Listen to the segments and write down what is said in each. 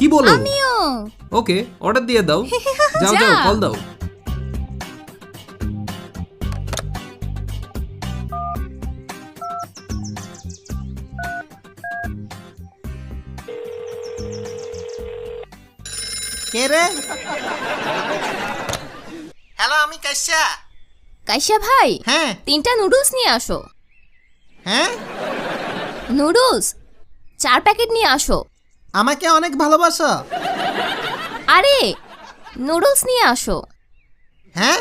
কি বলো? আমিও। ওকে, অর্ডার দিয়ে দাও। যাও যা। যাও, কল দাও। কে রে? হ্যালো, আমি কাশ্যা। কাইসা ভাই, হ্যাঁ 3টা নুডলস নিয়ে আসো। হ্যাঁ, নুডলস 4 প্যাকেট নিয়ে আসো। আমাকে অনেক ভালোবাসো। আরে নুডলস নিয়ে আসো। হ্যাঁ,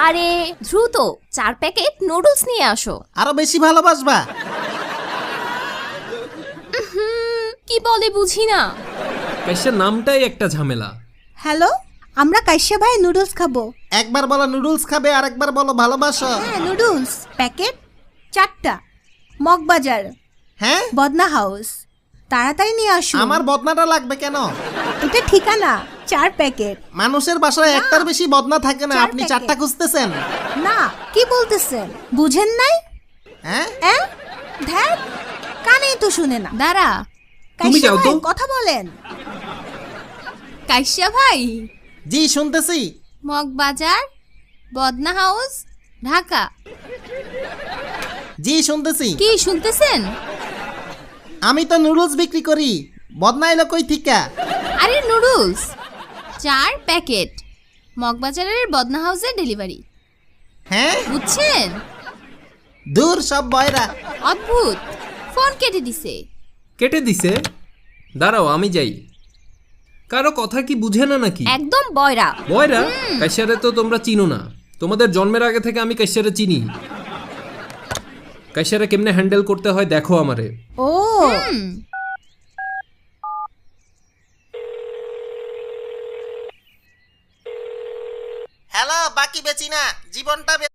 আরে দ্রুত 4 প্যাকেট নুডলস নিয়ে আসো। আরো বেশি ভালোবাসবা। কি বলে বুঝি না। কাইসার নামটাই একটা ঝামেলা। হ্যালো, আমরা কাশ্যা ভাই নুডলস খাবো। একবার বলো নুডলস খাবে, আর একবার বলো ভালোবাসো। হ্যাঁ, নুডলস প্যাকেট 4টা, মগবাজার, হ্যাঁ, বদনা হাউস। তাড়াতাড়ি নিয়ে আসুন। আমার বদনাটা লাগবে কেন? এটা ঠিকানা 4 প্যাকেট। মানুষের বাসায় একটার বেশি বদনা থাকে না, 4 আপনি প্যাকেট। 4টা খুঁজতেছেন? না, কি বলতেছেন? বুঝেন নাই? হ্যাঁ, ধ্যাত, কানেই তো শুনে না। দাঁড়া, তুমি কাশ্যা যাও তো। ভাই, কথা বলেন। কাইসা ভাই, জি শুনতেছি। মগবাজার, বদনা হাউস, ঢাকা। জি শুনতেছি। কি শুনতেছেন? আমি তো নুডলস বিক্রি করি, বদনা এলো কই থিকা? আরে নুডলস 4 প্যাকেট, মগবাজারের বদনা হাউসে ডেলিভারি। হ্যাঁ, বুঝছেন? দূর সব বয়রা। অদ্ভুত, ফোন কেটে দিছে। কেটে দিছে? দাঁড়াও, আমি যাই। কারো কথা কি বুঝে না নাকি? একদম বয়রা। বয়রা? কাইসারে তো তোমরা চিনো না। তোমাদের জন্মের আগে থেকে আমি কাইসারে চিনি। কাইসারে কেমনে হ্যান্ডেল করতে হয় দেখো আমারে। ও, হ্যালো, বাকি বেচি না, জীবনটা